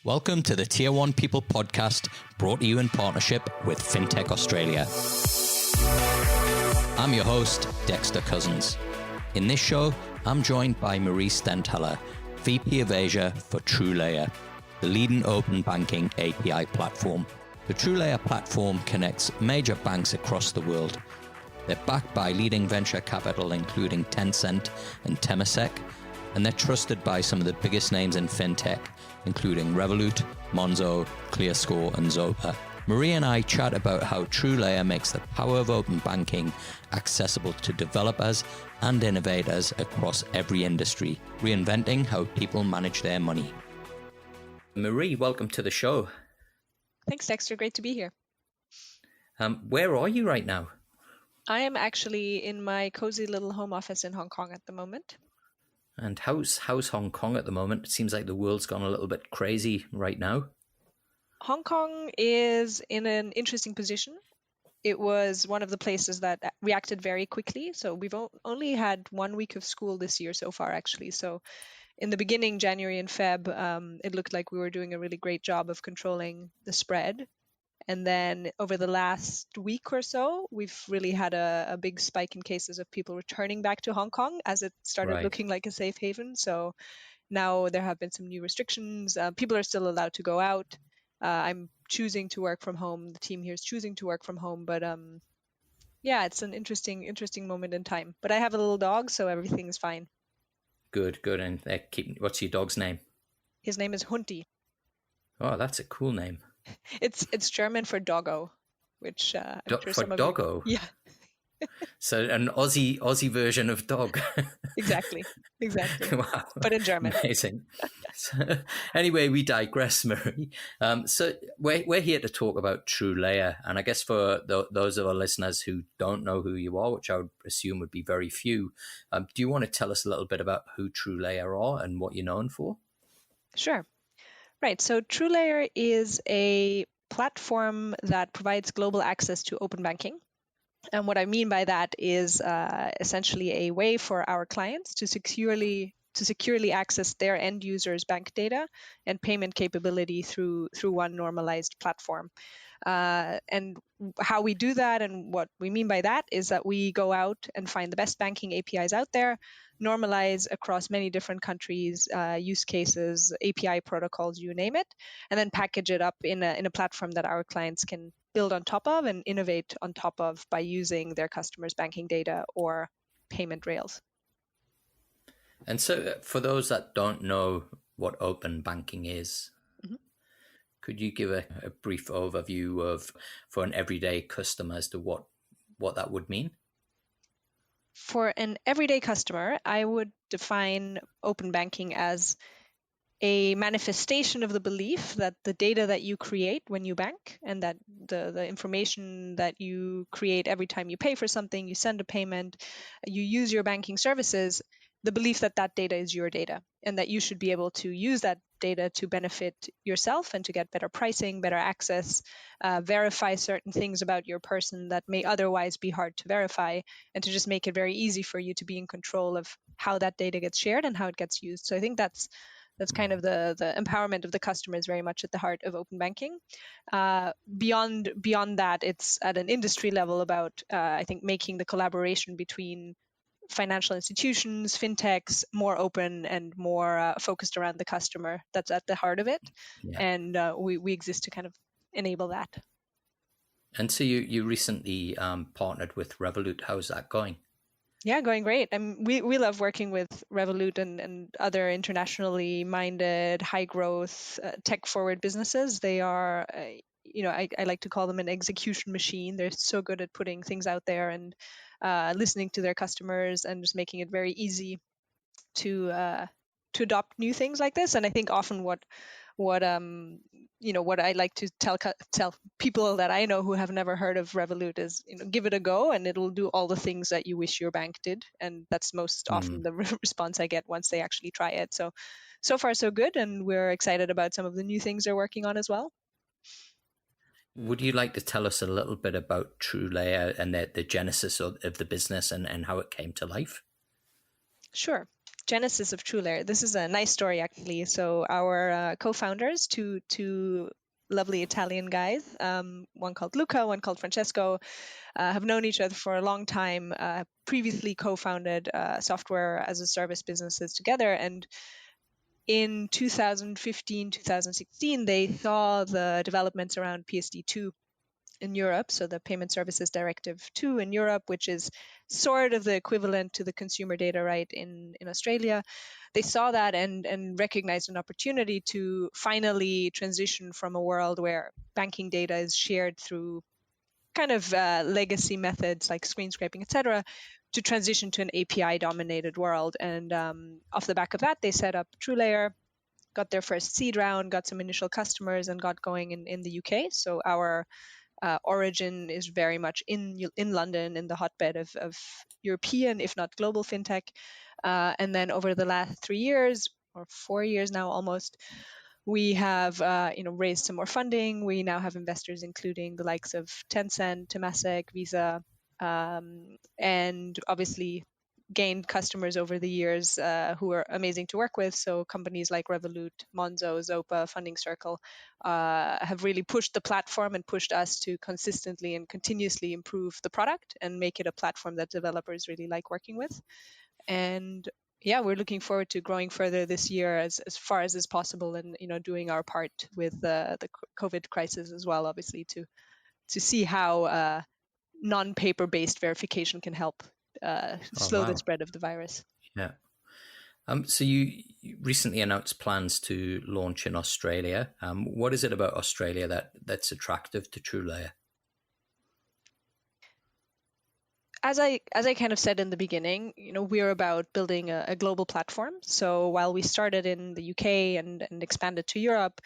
Welcome to the Tier 1 People podcast, brought to you in partnership with Fintech Australia. I'm your host, Dexter Cousins. In this show, I'm joined by Marie Steinthaler, VP of Asia for TrueLayer, the leading open banking API platform. The TrueLayer platform connects major banks across the world. They're backed by leading venture capital, including Tencent and Temasek, and they're trusted by some of the biggest names in fintech, including Revolut, Monzo, ClearScore and Zopa. Marie and I chat about how TrueLayer makes the power of open banking accessible to developers and innovators across every industry, reinventing how people manage their money. Marie, welcome to the show. Thanks, Dexter. Great to be here. Where are you right now? I am actually in my cozy little home office in Hong Kong at the moment. And how's Hong Kong at the moment? It seems like the world's gone a little bit crazy right now. Hong Kong is in an interesting position. It was one of the places that reacted very quickly. So we've only had 1 week of school this year so far, actually. So in the beginning, January and Feb, it looked like we were doing a really great job of controlling the spread. And then over the last week or so, we've really had a big spike in cases of people returning back to Hong Kong as it started looking like a safe haven. So now there have been some new restrictions. People are still allowed to go out. I'm choosing to work from home. The team here is choosing to work from home. But yeah, it's an interesting moment in time. But I have a little dog, so everything is fine. Good. And what's your dog's name? His name is Hunti. Oh, that's a cool name. It's German for doggo, which I'm sure for some of doggo. You... Yeah. So an Aussie version of dog. Exactly. Wow. But in German. Amazing. So, anyway, we digress, Marie. So we're here to talk about TrueLayer, and I guess for those of our listeners who don't know who you are, which I would assume would be very few, do you want to tell us a little bit about who TrueLayer are and what you're known for? Sure. Right. So TrueLayer is a platform that provides global access to open banking. And what I mean by that is essentially a way for our clients to securely access their end users' bank data and payment capability through one normalized platform. And how we do that and what we mean by that is that we go out and find the best banking APIs out there, normalize across many different countries, use cases, API protocols, you name it, and then package it up in a platform that our clients can build on top of and innovate on top of by using their customers' banking data or payment rails. And so for those that don't know what open banking is, could you give a brief overview of, for an everyday customer, as to what that would mean? For an everyday customer, I would define open banking as a manifestation of the belief that the data that you create when you bank and that the information that you create every time you pay for something, you send a payment, you use your banking services, the belief that that data is your data and that you should be able to use that data to benefit yourself and to get better pricing, better access, verify certain things about your person that may otherwise be hard to verify, and to just make it very easy for you to be in control of how that data gets shared and how it gets used. So I think that's kind of the empowerment of the customer is very much at the heart of open banking. Beyond that, it's at an industry level about, I think, making the collaboration between financial institutions, fintechs, more open and more focused around the customer. That's at the heart of it. Yeah. And we exist to kind of enable that. And so you recently partnered with Revolut. How's that going? Yeah, going great. We love working with Revolut and other internationally minded, high growth, tech forward businesses. They are, I like to call them an execution machine. They're so good at putting things out there and listening to their customers and just making it very easy to adopt new things like this. And I think often what I like to tell people that I know who have never heard of Revolut is, give it a go and it'll do all the things that you wish your bank did. And that's most often the response I get once they actually try it. So far so good. And we're excited about some of the new things they're working on as well. Would you like to tell us a little bit about TrueLayer and the genesis of the business and how it came to life? Sure. genesis of TrueLayer. This is a nice story, actually. So our co-founders, two lovely Italian guys, one called Luca, one called Francesco, have known each other for a long time, previously co-founded software as a service businesses together. And in 2015, 2016, they saw the developments around PSD2 in Europe, so the Payment Services Directive 2 in Europe, which is sort of the equivalent to the consumer data right in Australia. They saw that and recognized an opportunity to finally transition from a world where banking data is shared through kind of legacy methods like screen scraping, etc., to transition to an API-dominated world. And off the back of that, they set up TrueLayer, got their first seed round, got some initial customers, and got going in the UK. So our origin is very much in London, in the hotbed of European, if not global fintech. And then over the last 3 years or 4 years now almost, we have raised some more funding. We now have investors including the likes of Tencent, Temasek, Visa, and obviously gained customers over the years who are amazing to work with. So companies like Revolut, Monzo, Zopa, Funding Circle have really pushed the platform and pushed us to consistently and continuously improve the product and make it a platform that developers really like working with. And yeah, we're looking forward to growing further this year as far as is possible, and doing our part with the COVID crisis as well, obviously, to see how non-paper based verification can help slow the spread of the virus. Yeah. So you recently announced plans to launch in Australia. What is it about Australia that's attractive to TrueLayer? As I kind of said in the beginning, we're about building a global platform. So while we started in the UK and expanded to Europe,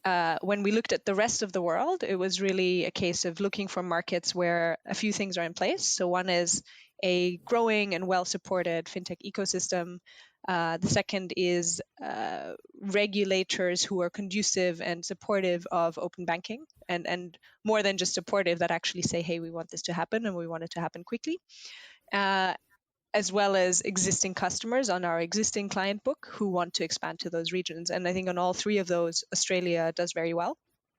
when we looked at the rest of the world, it was really a case of looking for markets where a few things are in place. So one is a growing and well-supported fintech ecosystem. The second is regulators who are conducive and supportive of open banking, and more than just supportive, that actually say, hey, we want this to happen and we want it to happen quickly. As well as existing customers on our existing client book who want to expand to those regions. And I think on all three of those, Australia does very well.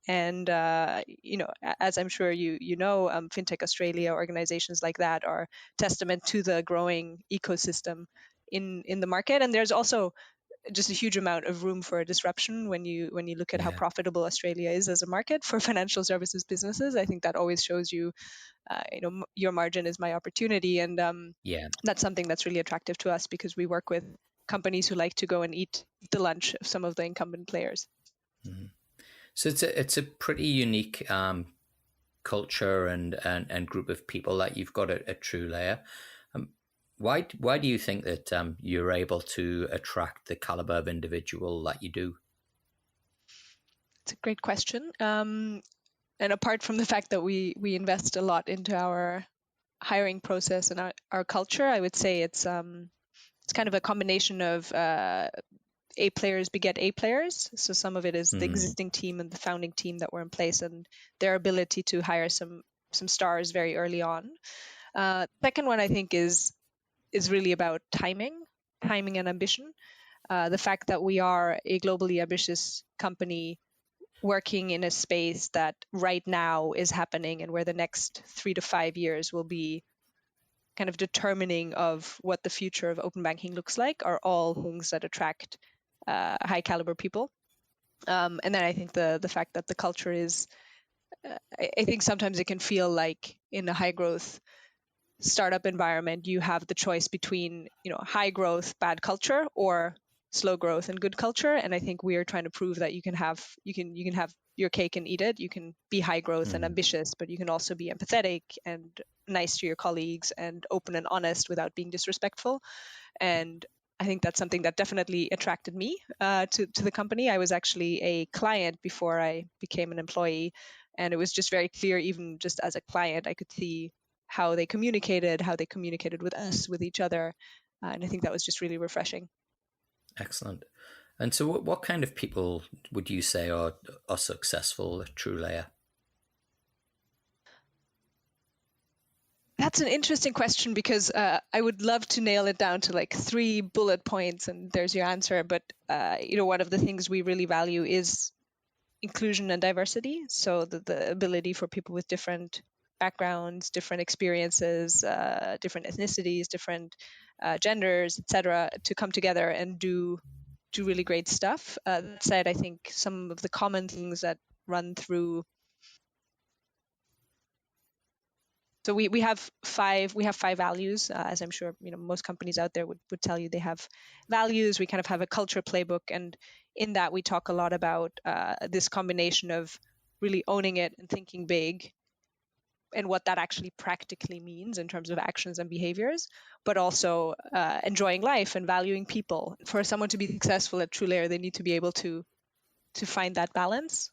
And, as I'm sure you know, Fintech Australia, organizations like that are testament to the growing ecosystem in the market. And there's also just a huge amount of room for disruption when you look at how profitable Australia is as a market for financial services businesses. I think that always shows you, your margin is my opportunity. And that's something that's really attractive to us because we work with companies who like to go and eat the lunch of some of the incumbent players. Mm-hmm. So it's a pretty unique culture and group of people that you've got at TrueLayer. Why do you think that you're able to attract the caliber of individual that you do? It's a great question. And apart from the fact that we invest a lot into our hiring process and our culture, I would say it's kind of a combination of A players beget A players. So some of it is the existing team and the founding team that were in place and their ability to hire some stars very early on. Second one, I think, is really about timing and ambition. The fact that we are a globally ambitious company working in a space that right now is happening and where the next 3 to 5 years will be kind of determining of what the future of open banking looks like are all things that attract high caliber people. And then I think the fact that the culture is, I think sometimes it can feel like in a high growth startup environment, you have the choice between, high growth, bad culture, or slow growth and good culture. And I think we are trying to prove that you can have your cake and eat it. You can be high growth and ambitious, but you can also be empathetic and nice to your colleagues and open and honest without being disrespectful. And I think that's something that definitely attracted me to the company. I was actually a client before I became an employee. And it was just very clear, even just as a client, I could see how they communicated with us, with each other. And I think that was just really refreshing. Excellent. And so what kind of people would you say are successful at TrueLayer? That's an interesting question because I would love to nail it down to like 3 bullet points and there's your answer. But, one of the things we really value is inclusion and diversity. So the ability for people with different backgrounds, different experiences, different ethnicities, different genders, etc., to come together and do really great stuff. That said, I think some of the common things that run through. So we have five values, as I'm sure most companies out there would tell you they have values. We kind of have a culture playbook, and in that we talk a lot about this combination of really owning it and thinking big, and what that actually practically means in terms of actions and behaviors, but also enjoying life and valuing people. For someone to be successful at TrueLayer, they need to be able to find that balance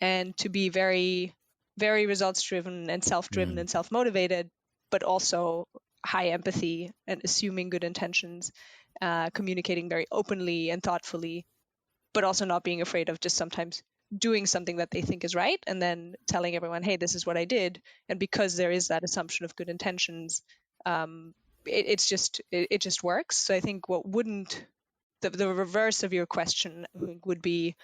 and to be very, very results driven and self-driven and self-motivated, but also high empathy and assuming good intentions, communicating very openly and thoughtfully, but also not being afraid of just sometimes doing something that they think is right and then telling everyone, hey, this is what I did. And because there is that assumption of good intentions, it just works. So I think what wouldn't, the reverse of your question would be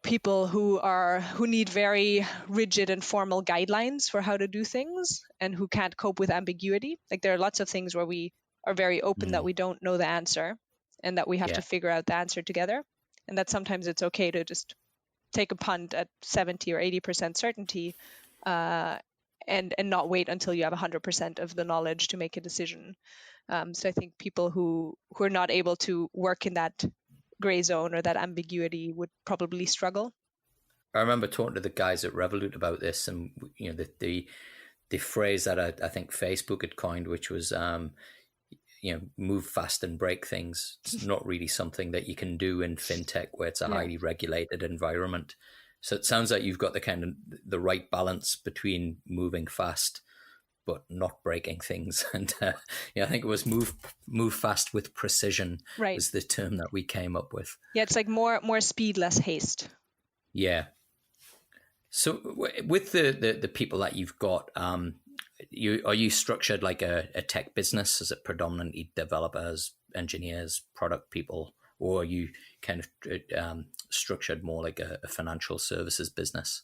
people who need very rigid and formal guidelines for how to do things and who can't cope with ambiguity. Like there are lots of things where we are very open that we don't know the answer and that we have to figure out the answer together. And that sometimes it's okay to just take a punt at 70 or 80% certainty and not wait until you have 100% of the knowledge to make a decision. So I think people who are not able to work in that gray zone or that ambiguity would probably struggle. I remember talking to the guys at Revolut about this, and the phrase that I think Facebook had coined, which was move fast and break things. It's not really something that you can do in fintech where it's a highly regulated environment. So it sounds like you've got the right balance between moving fast but not breaking things. And I think it was move fast with precision was the term that we came up with. Yeah, it's like more speed, less haste. Yeah. So with the people that you've got, are you structured like a tech business? Is it predominantly developers, engineers, product people, or are you kind of structured more like a financial services business?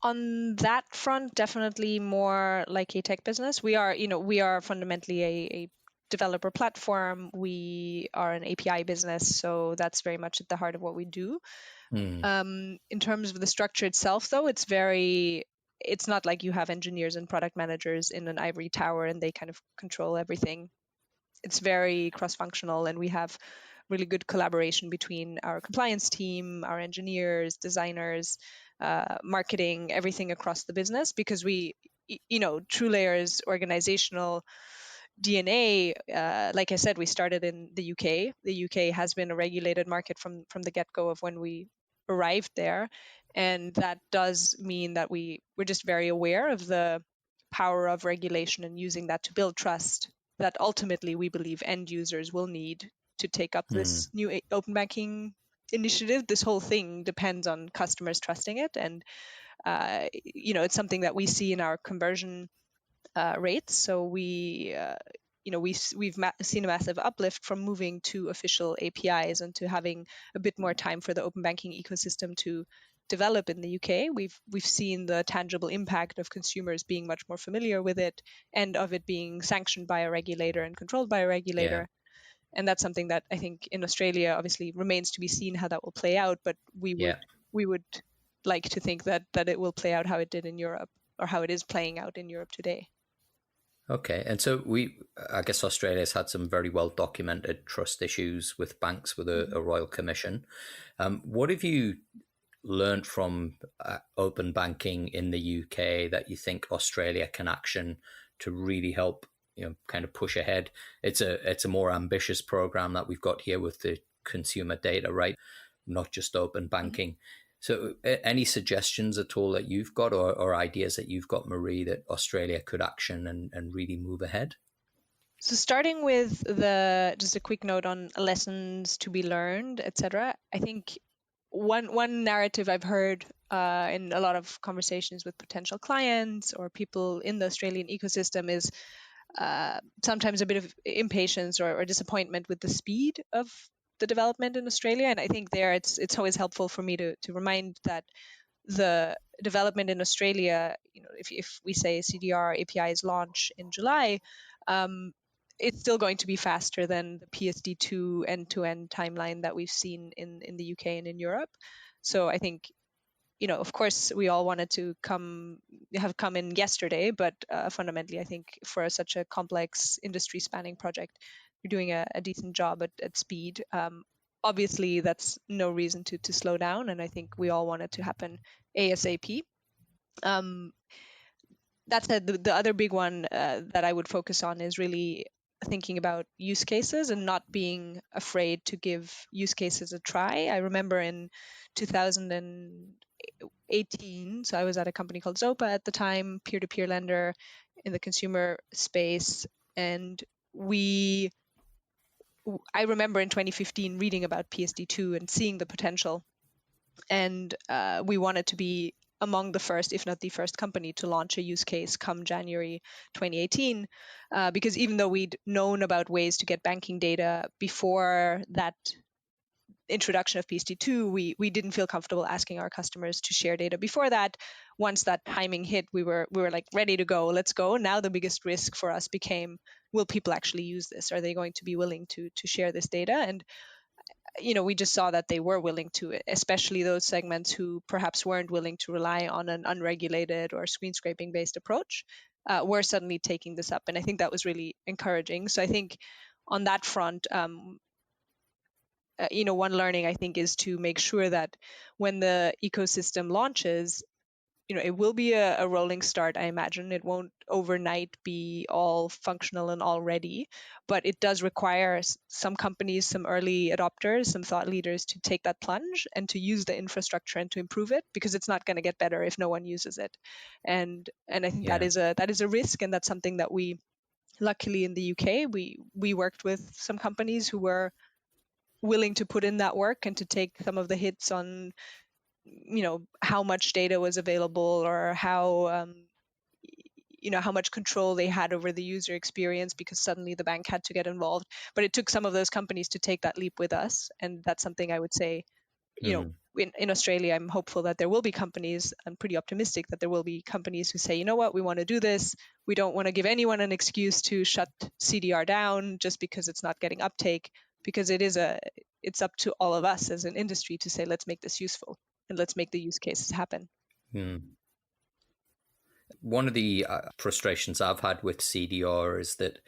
On that front, definitely more like a tech business. We are fundamentally a developer platform. We are an API business, so that's very much at the heart of what we do. In terms of the structure itself, though, it's not like you have engineers and product managers in an ivory tower and they kind of control everything. It's very cross-functional, and we have really good collaboration between our compliance team, our engineers, designers, marketing, everything across the business, because TrueLayer's organizational DNA, like I said, we started in the UK. The UK has been a regulated market from the get-go of when we arrived there. And that does mean that we're just very aware of the power of regulation and using that to build trust that ultimately we believe end users will need to take up this new open banking initiative. This whole thing depends on customers trusting it. And, it's something that we see in our conversion rates. So we've seen a massive uplift from moving to official APIs and to having a bit more time for the open banking ecosystem to develop in the UK. We've seen the tangible impact of consumers being much more familiar with it and of it being sanctioned by a regulator and controlled by a regulator. Yeah. And that's something that I think in Australia obviously remains to be seen how that will play out, but we would like to think that it will play out how it did in Europe, or how it is playing out in Europe today. Okay. And so I guess Australia's had some very well documented trust issues with banks with a Royal Commission. What have you learned from open banking in the UK that you think Australia can action to really help, kind of push ahead? It's a more ambitious program that we've got here with the consumer data, right? Not just open banking. So any suggestions at all that you've got or ideas that you've got, Marie, that Australia could action and really move ahead? So starting with just a quick note on lessons to be learned, etc. I think one narrative I've heard in a lot of conversations with potential clients or people in the Australian ecosystem is sometimes a bit of impatience or disappointment with the speed of the development in Australia. And I think there it's always helpful for me to remind that the development in Australia, if we say CDR APIs launch in July, it's still going to be faster than the PSD2 end-to-end timeline that we've seen in the UK and in Europe. So I think, of course, we all wanted to come in yesterday, but fundamentally, I think for such a complex industry-spanning project, you're doing a decent job at speed. Obviously, that's no reason to slow down, and I think we all want it to happen ASAP. That said, the other big one that I would focus on is really thinking about use cases and not being afraid to give use cases a try. I remember in 2018, so I was at a company called Zopa at the time, peer-to-peer lender in the consumer space, and I remember in 2015 reading about PSD2 and seeing the potential, and we wanted to be among the first, if not the first company to launch a use case come January 2018, because even though we'd known about ways to get banking data before that introduction of PSD2, we didn't feel comfortable asking our customers to share data before that. Once that timing hit, we were like ready to go, let's go. Now the biggest risk for us became, will people actually use this? Are they going to be willing to share this data? And we just saw that they were willing to, especially those segments who perhaps weren't willing to rely on an unregulated or screen scraping based approach, were suddenly taking this up. And I think that was really encouraging. So I think on that front, one learning I think is to make sure that when the ecosystem launches, it will be a rolling start, I imagine. It won't overnight be all functional and all ready, but it does require some companies, some early adopters, some thought leaders to take that plunge and to use the infrastructure and to improve it, because it's not going to get better if no one uses it. And I think that is a risk, and that's something that we, luckily in the UK, we worked with some companies who were willing to put in that work and to take some of the hits on how much data was available or how much control they had over the user experience, because suddenly the bank had to get involved. But it took some of those companies to take that leap with us, and that's something I would say, in Australia, I'm hopeful that there will be companies, I'm pretty optimistic that there will be companies who say, you know what, we want to do this. We don't want to give anyone an excuse to shut CDR down just because it's not getting uptake, because it's up to all of us as an industry to say, let's make this useful and let's make the use cases happen. One of the frustrations I've had with CDR is that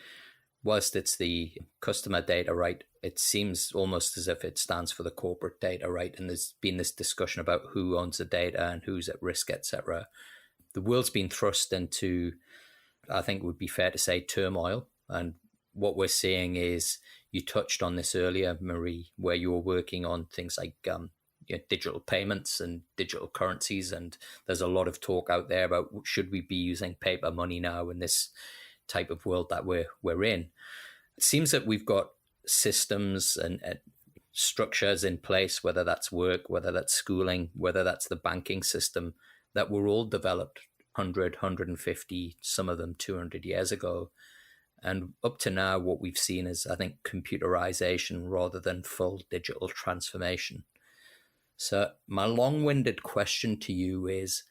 whilst it's the customer data right, it seems almost as if it stands for the corporate data right. And there's been this discussion about who owns the data and who's at risk, etc. The world's been thrust into, I think it would be fair to say, turmoil. And what we're seeing is, you touched on this earlier, Marie, where you were working on things like digital payments and digital currencies. And there's a lot of talk out there about, should we be using paper money now in this type of world that we're in? It seems that we've got systems and structures in place, whether that's work, whether that's schooling, whether that's the banking system, that were all developed 100, 150, some of them 200 years ago. And up to now, what we've seen is, I think, computerization rather than full digital transformation. So my long-winded question to you is,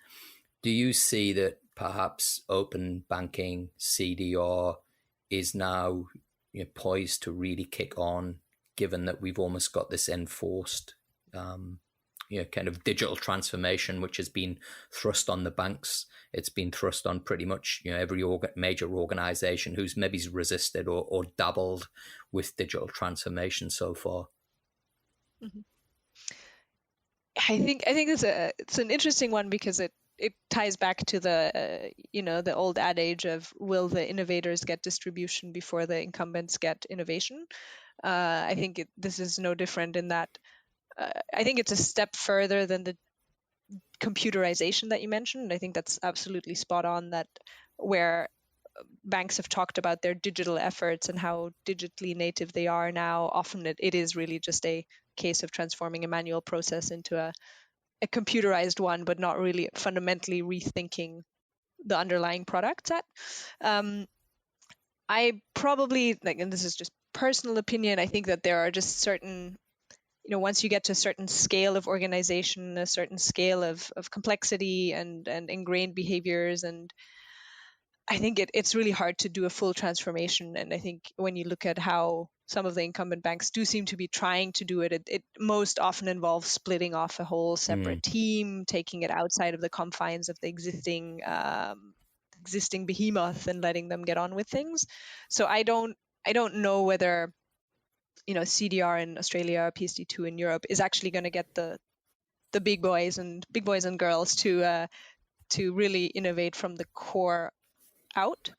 do you see that perhaps open banking, CDR, is now poised to really kick on, given that we've almost got this enforced kind of digital transformation, which has been thrust on the banks? It's been thrust on pretty much every major organization who's maybe resisted or dabbled with digital transformation so far. Mm-hmm. I think it's an interesting one, because it ties back to the the old adage of, will the innovators get distribution before the incumbents get innovation? I think this is no different in that. I think it's a step further than the computerization that you mentioned. I think that's absolutely spot on, that where banks have talked about their digital efforts and how digitally native they are now, often it is really just a case of transforming a manual process into a computerized one, but not really fundamentally rethinking the underlying product set. I probably, like, and this is just personal opinion, I think that there are just certain, once you get to a certain scale of organization, a certain scale of complexity and ingrained behaviors, and I think it's really hard to do a full transformation. And I think when you look at how some of the incumbent banks do seem to be trying to do it, it most often involves splitting off a whole separate team, taking it outside of the confines of the existing behemoth and letting them get on with things. So I don't know whether CDR in Australia, PSD2 in Europe is actually going to get the big boys and girls to really innovate from the core out.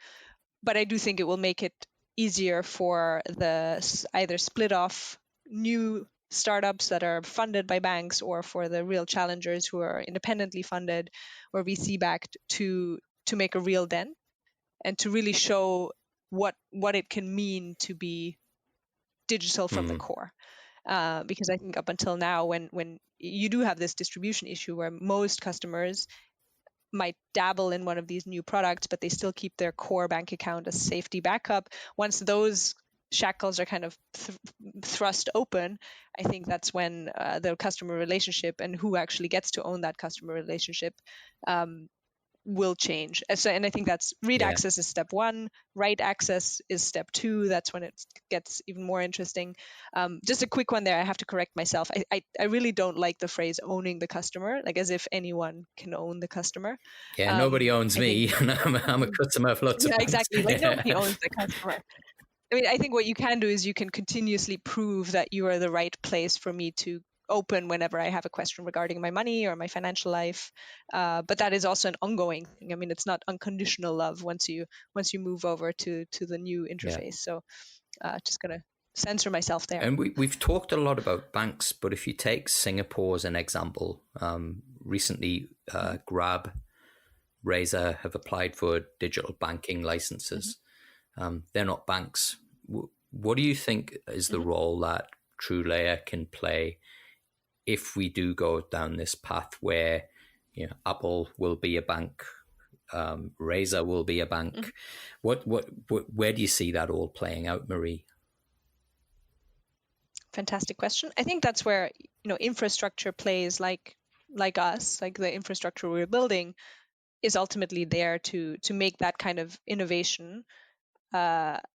But I do think it will make it easier for the either split off new startups that are funded by banks, or for the real challengers who are independently funded or VC backed to make a real dent and to really show what it can mean to be digital from the core. Because I think up until now, when you do have this distribution issue where most customers might dabble in one of these new products, but they still keep their core bank account as safety backup. Once those shackles are kind of thrust open, I think that's when the customer relationship and who actually gets to own that customer relationship will change. And I think that's read access is step one, write access is step two. That's when it gets even more interesting. Just a quick one there, I have to correct myself. I really don't like the phrase owning the customer, like as if anyone can own the customer. Yeah, nobody owns me. I'm a customer of lots of banks. Exactly. Like nobody owns the customer. I mean, I think what you can do is you can continuously prove that you are the right place for me to open whenever I have a question regarding my money or my financial life. But that is also an ongoing thing. I mean, it's not unconditional love once you move over to the new interface. Yeah. So just gonna censor myself there. And we've talked a lot about banks, but if you take Singapore as an example, recently Grab, Razer have applied for digital banking licenses. They're not banks. What do you think is the role that TrueLayer can play if we do go down this path where Apple will be a bank, Razer will be a bank? What where do you see that all playing out, Marie? Fantastic question. I think that's where infrastructure plays like us, like the infrastructure we're building is ultimately there to make that kind of innovation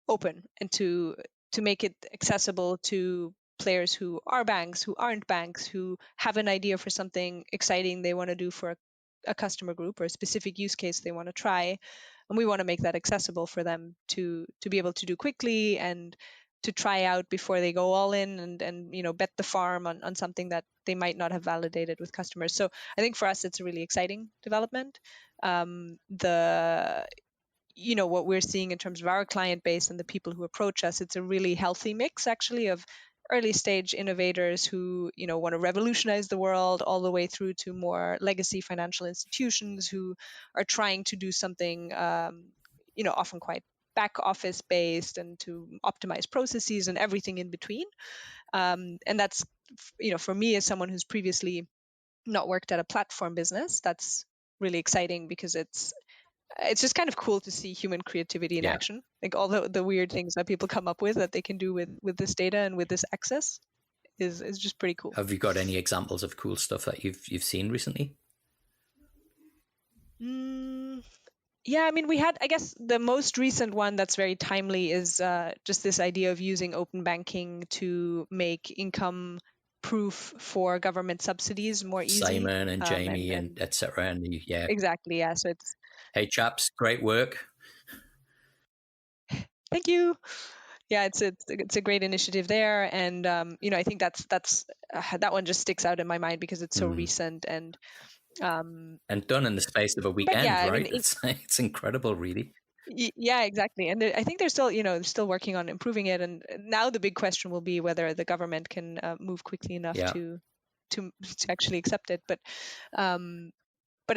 open and to make it accessible to players who are banks, who aren't banks, who have an idea for something exciting they want to do for a customer group or a specific use case they want to try. And we want to make that accessible for them to be able to do quickly and to try out before they go all in and bet the farm on something that they might not have validated with customers. So I think for us, it's a really exciting development. What we're seeing in terms of our client base and the people who approach us, it's a really healthy mix actually of early stage innovators who want to revolutionize the world, all the way through to more legacy financial institutions who are trying to do something often quite back office based and to optimize processes and everything in between. And that's for me, as someone who's previously not worked at a platform business, that's really exciting because it's just kind of cool to see human creativity in action. Like all the weird things that people come up with that they can do with this data and with this access is just pretty cool. Have you got any examples of cool stuff that you've seen recently? Yeah, I mean, we had, I guess the most recent one that's very timely is just this idea of using open banking to make income proof for government subsidies more easy. Simon and Jamie and et cetera. And exactly. Yeah. So it's, hey chaps, great work. Thank you. Yeah, it's a great initiative there, and I think that's that one just sticks out in my mind because it's so recent and done in the space of a weekend, right? I mean, it's incredible, really. Yeah, exactly. And I think they're still working on improving it. And now the big question will be whether the government can move quickly enough to actually accept it. But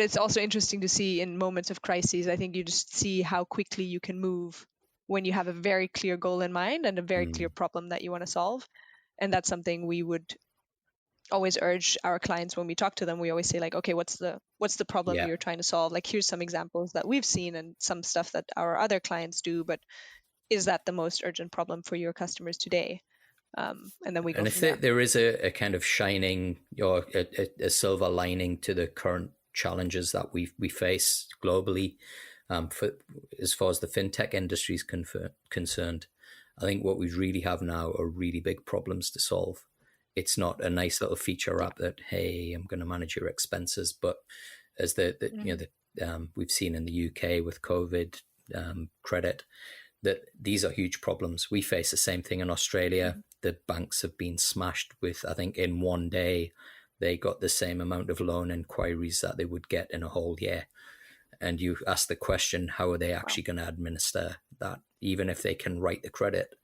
it's also interesting to see in moments of crises. I think you just see how quickly you can move when you have a very clear goal in mind and a very clear problem that you want to solve. And that's something we would always urge our clients when we talk to them, we always say like, okay, what's the problem you're trying to solve? Like, here's some examples that we've seen and some stuff that our other clients do, but is that the most urgent problem for your customers today? And then we go and from there. And if there is a kind of shining or a silver lining to the current challenges that we face globally, for as far as the fintech industry is concerned, I think what we really have now are really big problems to solve. It's not a nice little feature app that, hey, I'm going to manage your expenses, but as we've seen in the UK with COVID credit, that these are huge problems. We face the same thing in Australia. The banks have been smashed with, I think in one day, they got the same amount of loan inquiries that they would get in a whole year. And you ask the question, how are they actually going to administer that? Even if they can write the credit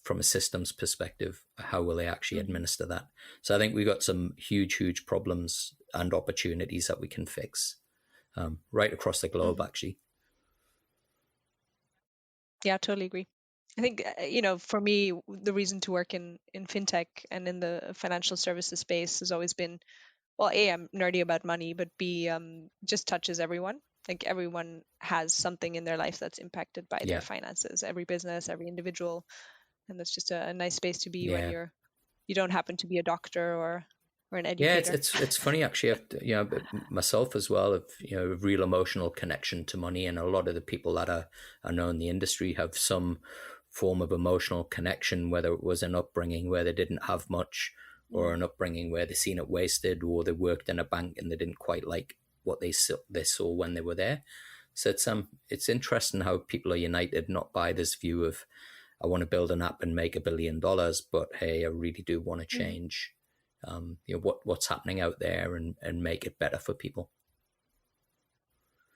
from a systems perspective, how will they actually administer that? So I think we've got some huge problems and opportunities that we can fix right across the globe, actually. Yeah, totally agree. I think, for me, the reason to work in fintech and in the financial services space has always been, well, A, I'm nerdy about money, but B, just touches everyone. Like, everyone has something in their life that's impacted by their finances, every business, every individual. And that's just a nice space to be when you don't happen to be a doctor or an educator. Yeah, it's funny actually. Myself as well, of a real emotional connection to money, and a lot of the people that I know in the industry have some form of emotional connection, whether it was an upbringing where they didn't have much, or an upbringing where they seen it wasted, or they worked in a bank and they didn't quite like what they saw when they were there. So it's interesting how people are united not by this view of, I want to build an app and make $1 billion, but hey, I really do want to change what's happening out there and make it better for people.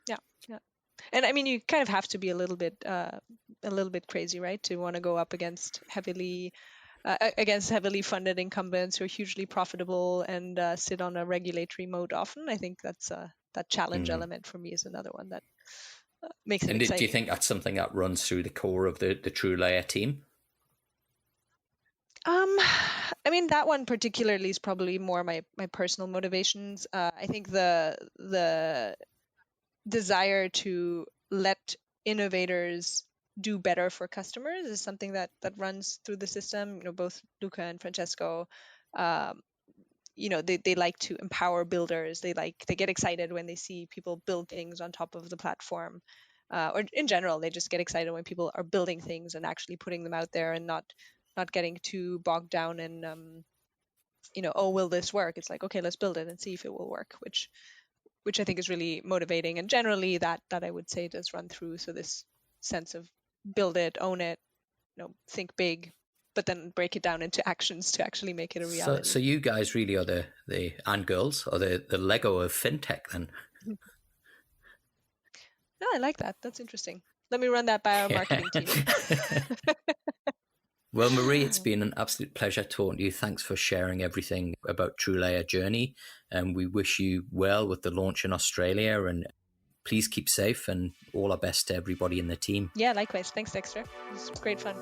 Yeah. And I mean, you kind of have to be a little bit crazy, right, to want to go up against heavily funded incumbents who are hugely profitable and sit on a regulatory moat often. I think that's that challenge element for me is another one that makes it exciting. Do you think that's something that runs through the core of the TrueLayer team? I mean, that one particularly is probably more my personal motivations. I think the desire to let innovators do better for customers is something that runs through the system. Both Luca and Francesco, they like to empower builders. They get excited when they see people build things on top of the platform, or in general, they just get excited when people are building things and actually putting them out there and not getting too bogged down in, oh, will this work? It's like, okay, let's build it and see if it will work, which I think is really motivating. And generally that I would say does run through. So this sense of build it, own it, think big, but then break it down into actions to actually make it a reality. So you guys really are the and girls are the Lego of fintech then. No, I like that. That's interesting. Let me run that by our marketing team. Well, Marie, it's been an absolute pleasure talking to you. Thanks for sharing everything about TrueLayer journey. And we wish you well with the launch in Australia. And please keep safe, and all our best to everybody in the team. Yeah, likewise. Thanks, Dexter. It was great fun.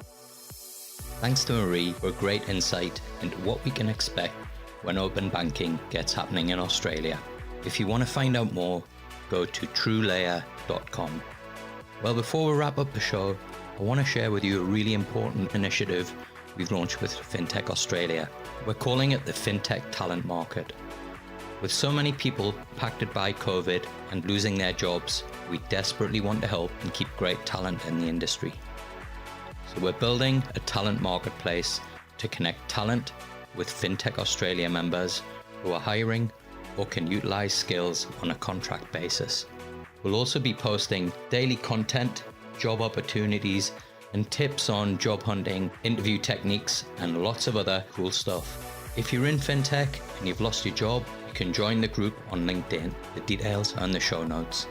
Thanks to Marie for a great insight into what we can expect when open banking gets happening in Australia. If you want to find out more, go to TrueLayer.com. Well, before we wrap up the show, I want to share with you a really important initiative we've launched with Fintech Australia. We're calling it the Fintech Talent Market. With so many people impacted by COVID and losing their jobs, we desperately want to help and keep great talent in the industry. So we're building a talent marketplace to connect talent with Fintech Australia members who are hiring or can utilize skills on a contract basis. We'll also be posting daily content, job opportunities, and tips on job hunting, interview techniques, and lots of other cool stuff. If you're in fintech and you've lost your job, you can join the group on LinkedIn. The details are in the show notes.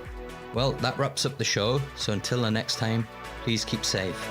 Well, that wraps up the show. So until the next time, please keep safe.